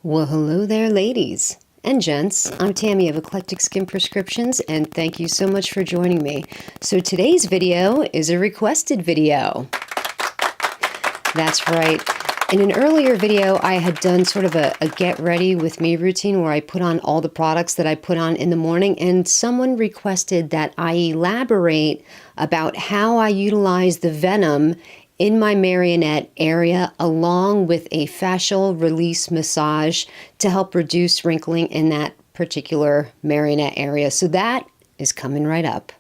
Well, hello there, ladies and gents. I'm Tammy of Eclectic Skin Prescriptions, and thank you so much for joining me. So today's video is a requested video. That's right. In an earlier video, I had done sort of a get ready with me routine where I put on all the products that I put on in the morning, and someone requested that I elaborate about how I utilize the Venom in my marionette area along with a fascial release massage to help reduce wrinkling in that particular marionette area. So that is coming right up.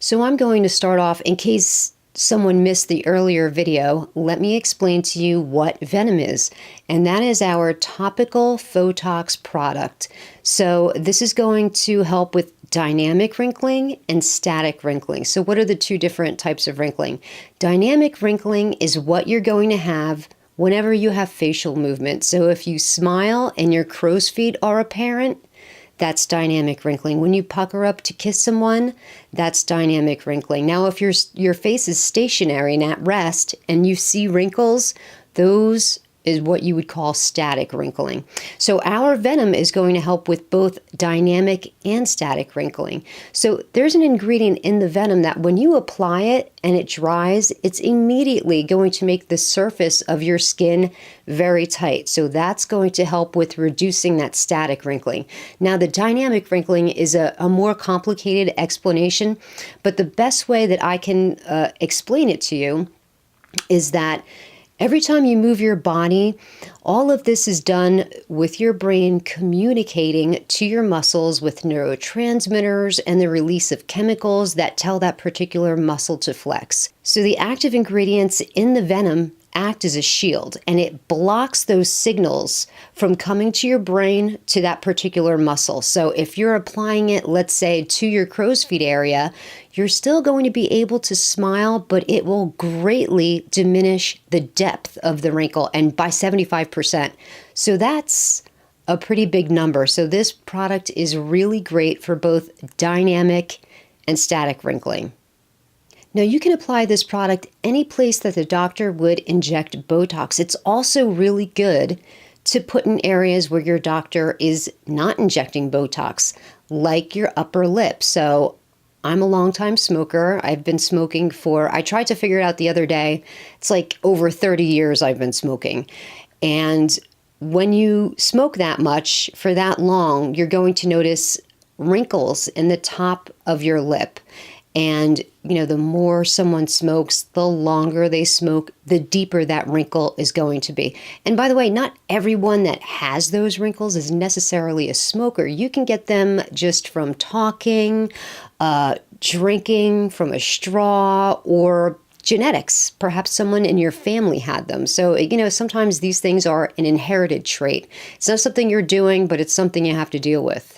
So I'm going to start off, in case someone missed the earlier video, let me explain to you what Venom is. And that is our topical Photox product. So this is going to help with dynamic wrinkling and static wrinkling. So what are the two different types of wrinkling? Dynamic wrinkling is what you're going to have whenever you have facial movement. So if you smile and your crow's feet are apparent, that's dynamic wrinkling. When you pucker up to kiss someone, that's dynamic wrinkling. Now, if your face is stationary and at rest and you see wrinkles, those is what you would call static wrinkling. So our Venom is going to help with both dynamic and static wrinkling. So there's an ingredient in the Venom that when you apply it and it dries, it's immediately going to make the surface of your skin very tight. So that's going to help with reducing that static wrinkling. Now, the dynamic wrinkling is a more complicated explanation, but the best way that I can explain it to you is that every time you move your body, all of this is done with your brain communicating to your muscles with neurotransmitters and the release of chemicals that tell that particular muscle to flex. So the active ingredients in the Venom act as a shield, and it blocks those signals from coming to your brain to that particular muscle. So if you're applying it, let's say, to your crow's feet area, you're still going to be able to smile, but it will greatly diminish the depth of the wrinkle, and by 75%. So that's a pretty big number. So this product is really great for both dynamic and static wrinkling. Now, you can apply this product any place that the doctor would inject Botox. It's also really good to put in areas where your doctor is not injecting Botox, like your upper lip. So I'm a longtime smoker. I've been smoking I tried to figure it out the other day. It's like over 30 years I've been smoking. And when you smoke that much for that long, you're going to notice wrinkles in the top of your lip. And, the more someone smokes, the longer they smoke, the deeper that wrinkle is going to be. And by the way, not everyone that has those wrinkles is necessarily a smoker. You can get them just from talking, drinking from a straw, or genetics. Perhaps someone in your family had them. So, sometimes these things are an inherited trait. It's not something you're doing, but it's something you have to deal with.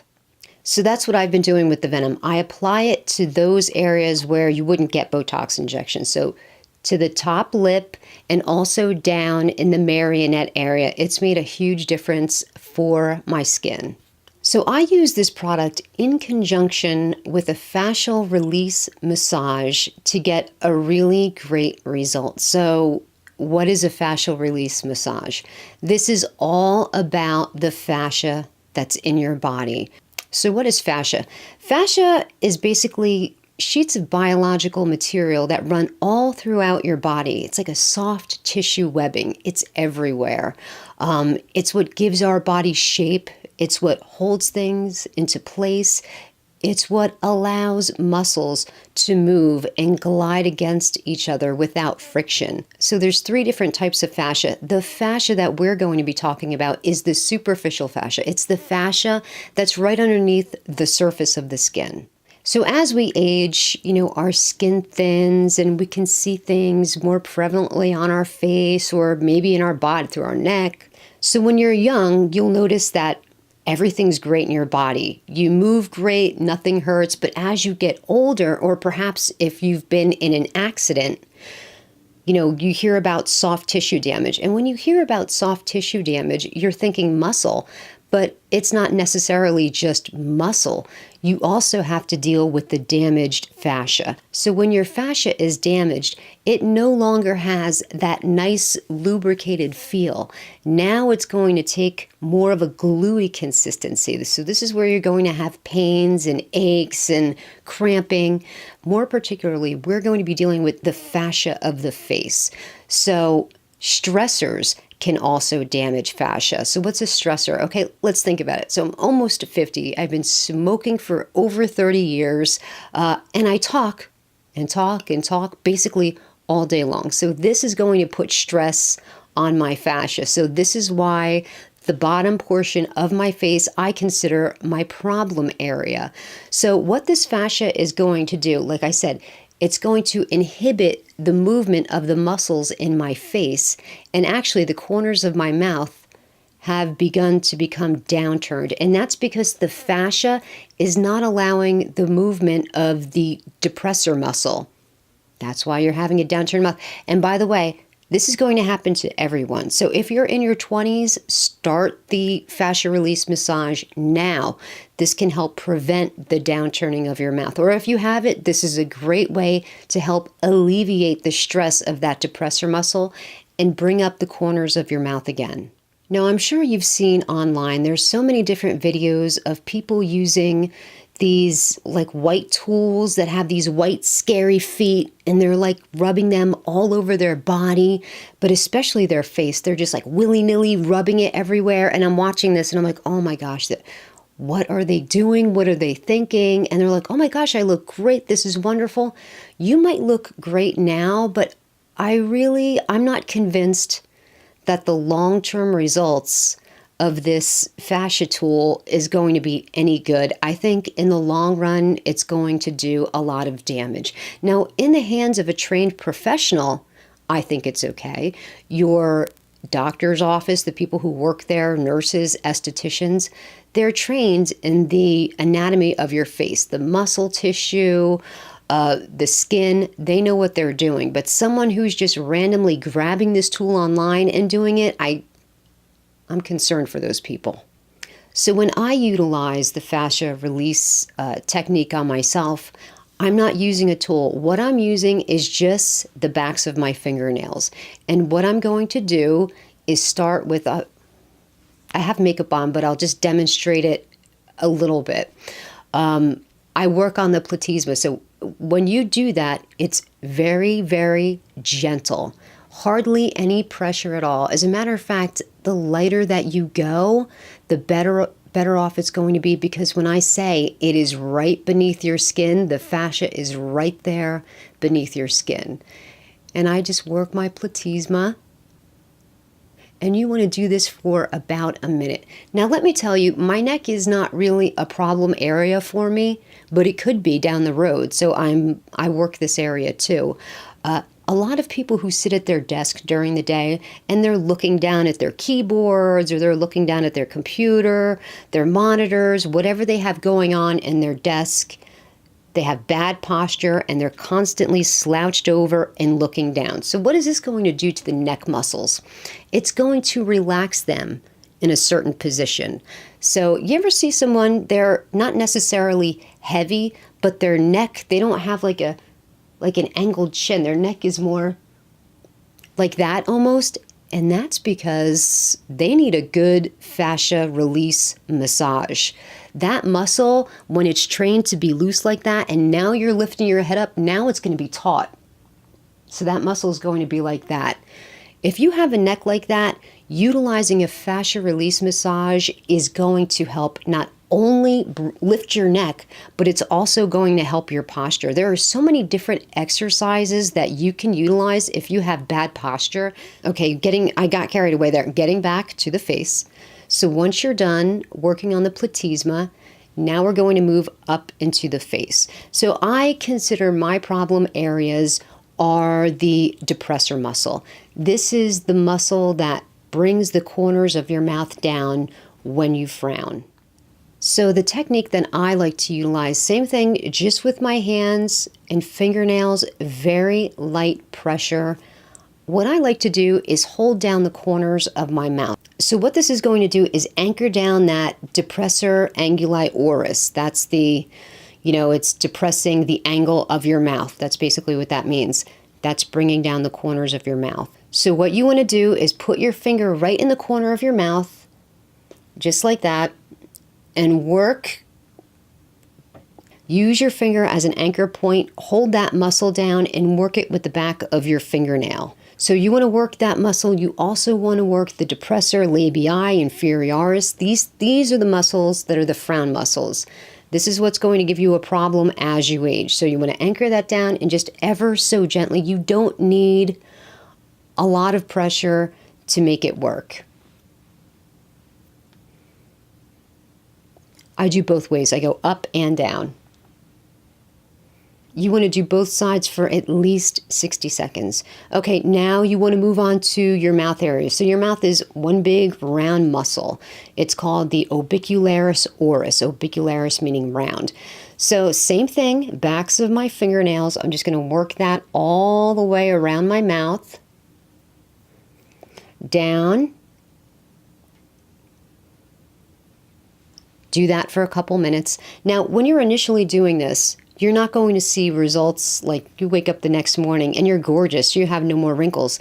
So that's what I've been doing with the Venom. I apply it to those areas where you wouldn't get Botox injections. So to the top lip and also down in the marionette area. It's made a huge difference for my skin. So I use this product in conjunction with a fascial release massage to get a really great result. So what is a fascial release massage? This is all about the fascia that's in your body. So what is fascia? Fascia is basically sheets of biological material that run all throughout your body. It's like a soft tissue webbing. It's everywhere. It's what gives our body shape. It's what holds things into place. It's what allows muscles to move and glide against each other without friction. So there's 3 different types of fascia. The fascia that we're going to be talking about is the superficial fascia. It's the fascia that's right underneath the surface of the skin. So as we age, our skin thins and we can see things more prevalently on our face or maybe in our body through our neck. So when you're young, you'll notice that everything's great in your body. You move great, nothing hurts. But as you get older, or perhaps if you've been in an accident, You hear about soft tissue damage. And when you hear about soft tissue damage, you're thinking muscle, but it's not necessarily just muscle. You also have to deal with the damaged fascia. So when your fascia is damaged, it no longer has that nice lubricated feel. Now it's going to take more of a gluey consistency. So this is where you're going to have pains and aches and cramping. More particularly, we're going to be dealing with the fascia of the face. So stressors can also damage fascia. So what's a stressor? Okay, let's think about it. So I'm almost 50. I've been smoking for over 30 years, and I talk and talk and talk basically all day long. So this is going to put stress on my fascia. So this is why the bottom portion of my face I consider my problem area. So what this fascia is going to do, like I said, it's going to inhibit the movement of the muscles in my face, and actually the corners of my mouth have begun to become downturned. And that's because the fascia is not allowing the movement of the depressor muscle. That's why you're having a downturned mouth. And by the way, this is going to happen to everyone. So if you're in your 20s, start the fascia release massage now. This can help prevent the downturning of your mouth. Or if you have it, this is a great way to help alleviate the stress of that depressor muscle and bring up the corners of your mouth again. Now, I'm sure you've seen online, there's so many different videos of people using these like white tools that have these white scary feet, and they're like rubbing them all over their body, but especially their face. They're just like willy-nilly rubbing it everywhere. And I'm watching this and I'm like, oh my gosh, what are they doing? What are they thinking? And they're like, oh my gosh, I look great. This is wonderful. You might look great now, but I'm not convinced that the long-term results of this fascia tool is going to be any good. I think in the long run, it's going to do a lot of damage. Now, in the hands of a trained professional, I think it's okay. Your doctor's office, the people who work there, nurses, estheticians, they're trained in the anatomy of your face, the muscle tissue, the skin. They know what they're doing. But someone who's just randomly grabbing this tool online and doing it, I'm concerned for those people. So when I utilize the fascia release technique on myself, I'm not using a tool. What I'm using is just the backs of my fingernails. And what I'm going to do is start with I have makeup on, but I'll just demonstrate it a little bit. I work on the platysma. So when you do that, it's very, very gentle. Hardly any pressure at all. As a matter of fact, the lighter that you go, the better off it's going to be, because when I say it is right beneath your skin, the fascia is right there beneath your skin. And I just work my platysma. And you want to do this for about a minute. Now, let me tell you, my neck is not really a problem area for me, but it could be down the road. So I work this area too. A lot of people who sit at their desk during the day and they're looking down at their keyboards, or they're looking down at their computer, their monitors, whatever they have going on in their desk, they have bad posture and they're constantly slouched over and looking down. So what is this going to do to the neck muscles? It's going to relax them in a certain position. So you ever see someone, they're not necessarily heavy, but their neck, they don't have like an angled chin. Their neck is more like that almost. And that's because they need a good fascia release massage. That muscle, when it's trained to be loose like that, and now you're lifting your head up, now it's going to be taut. So that muscle is going to be like that. If you have a neck like that, utilizing a fascia release massage is going to help not only lift your neck, but it's also going to help your posture. There are so many different exercises that you can utilize if you have bad posture. Okay, I got carried away there. Getting back to the face. So once you're done working on the platysma, now we're going to move up into the face. So I consider my problem areas are the depressor muscle. This is the muscle that brings the corners of your mouth down when you frown. So the technique that I like to utilize, same thing, just with my hands and fingernails, very light pressure what I like to do is hold down the corners of my mouth. So what this is going to do is anchor down that depressor anguli oris. That's the, it's depressing the angle of your mouth. That's basically what that means. That's bringing down the corners of your mouth. So what you want to do is put your finger right in the corner of your mouth, just like that, and work. Use your finger as an anchor point, hold that muscle down, and work it with the back of your fingernail. So you want to work that muscle. You also want to work the depressor labii inferioris. These are the muscles that are the frown muscles. This is what's going to give you a problem as you age. So you want to anchor that down and just ever so gently. You don't need a lot of pressure to make it work. I do both ways. I go up and down. You want to do both sides for at least 60 seconds. Okay, now you want to move on to your mouth area. So your mouth is one big round muscle. It's called the orbicularis oris, orbicularis meaning round. So same thing, backs of my fingernails. I'm just going to work that all the way around my mouth. Down. Do that for a couple minutes. Now, when you're initially doing this, you're not going to see results like you wake up the next morning and you're gorgeous, you have no more wrinkles.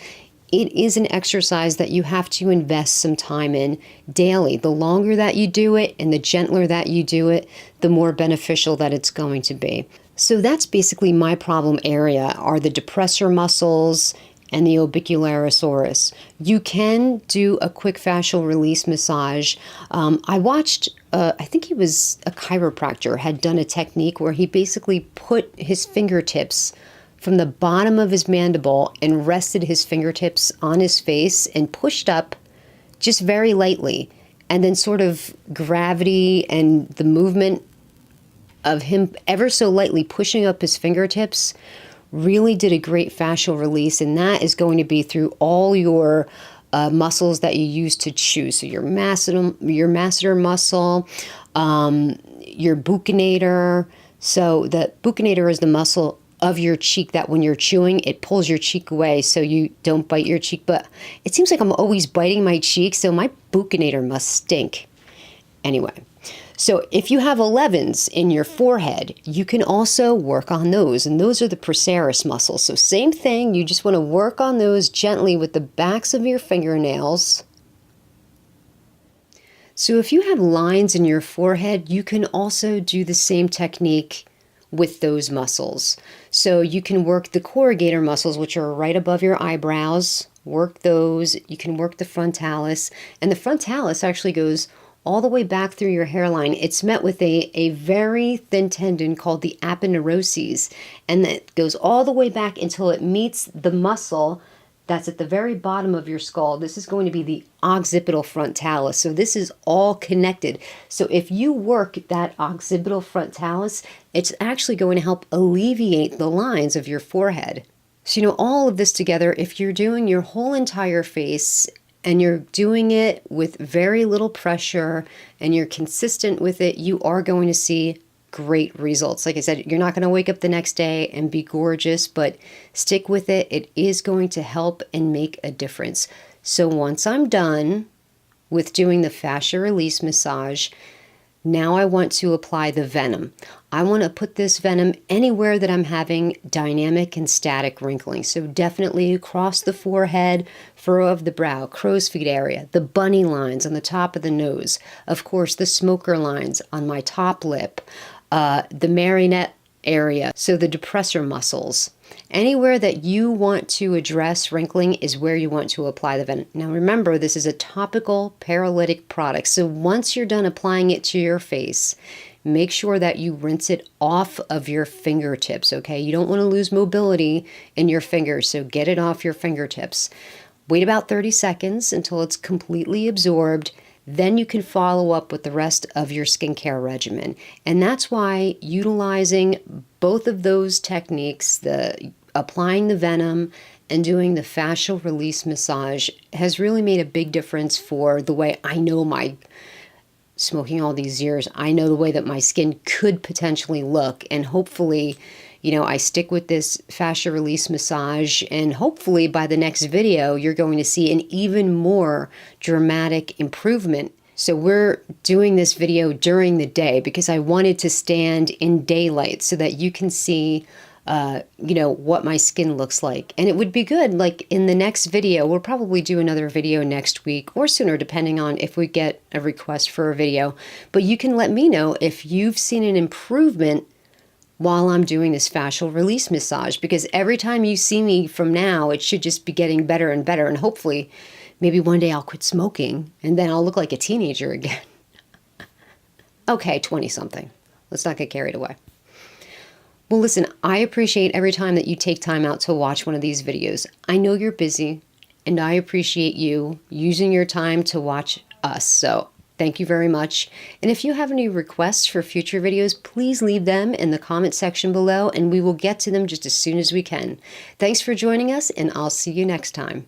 It is an exercise that you have to invest some time in daily. The longer that you do it and the gentler that you do it, the more beneficial that it's going to be. So that's basically my problem area, are the depressor muscles and the orbicularis oris. You can do a quick fascial release massage. I watched, I think he was a chiropractor, had done a technique where he basically put his fingertips from the bottom of his mandible and rested his fingertips on his face and pushed up just very lightly. And then sort of gravity and the movement of him ever so lightly pushing up his fingertips really did a great fascial release, and that is going to be through all your muscles that you use to chew. So your masseter muscle, your buccinator. So the buccinator is the muscle of your cheek that when you're chewing, it pulls your cheek away so you don't bite your cheek. But it seems like I'm always biting my cheek, so my buccinator must stink. Anyway. So if you have 11s in your forehead, you can also work on those. And those are the procerus muscles. So same thing, you just want to work on those gently with the backs of your fingernails. So if you have lines in your forehead, you can also do the same technique with those muscles. So you can work the corrugator muscles, which are right above your eyebrows. Work those. You can work the frontalis. And the frontalis actually goes all the way back through your hairline. It's met with a very thin tendon called the aponeurosis, and that goes all the way back until it meets the muscle that's at the very bottom of your skull. This is going to be the occipital frontalis. So this is all connected. So if you work that occipital frontalis, it's actually going to help alleviate the lines of your forehead. So all of this together, if you're doing your whole entire face and you're doing it with very little pressure and you're consistent with it, you are going to see great results. Like I said, you're not going to wake up the next day and be gorgeous, but stick with it. It is going to help and make a difference. So once I'm done with doing the fascia release massage, now I want to apply the venom. I want to put this venom anywhere that I'm having dynamic and static wrinkling. So definitely across the forehead, furrow of the brow, crow's feet area, the bunny lines on the top of the nose, of course the smoker lines on my top lip, the marionette area, so the depressor muscles. Anywhere that you want to address wrinkling is where you want to apply the venom. Now remember, this is a topical paralytic product, so once you're done applying it to your face, make sure that you rinse it off of your fingertips, okay? You don't want to lose mobility in your fingers, so get it off your fingertips. Wait about 30 seconds until it's completely absorbed. Then you can follow up with the rest of your skincare regimen. And that's why utilizing both of those techniques, the applying the venom and doing the fascial release massage, has really made a big difference for the way I know smoking all these years, I know the way that my skin could potentially look. And hopefully I stick with this fascia release massage, and hopefully by the next video, you're going to see an even more dramatic improvement. So we're doing this video during the day because I wanted to stand in daylight so that you can see what my skin looks like. And it would be good, like in the next video, we'll probably do another video next week or sooner, depending on if we get a request for a video. But you can let me know if you've seen an improvement while I'm doing this fascial release massage, because every time you see me from now, it should just be getting better and better. And hopefully, maybe one day I'll quit smoking and then I'll look like a teenager again. Okay, 20-something. Let's not get carried away. Well, listen, I appreciate every time that you take time out to watch one of these videos. I know you're busy, and I appreciate you using your time to watch us. So thank you very much. And if you have any requests for future videos, please leave them in the comment section below, and we will get to them just as soon as we can. Thanks for joining us, and I'll see you next time.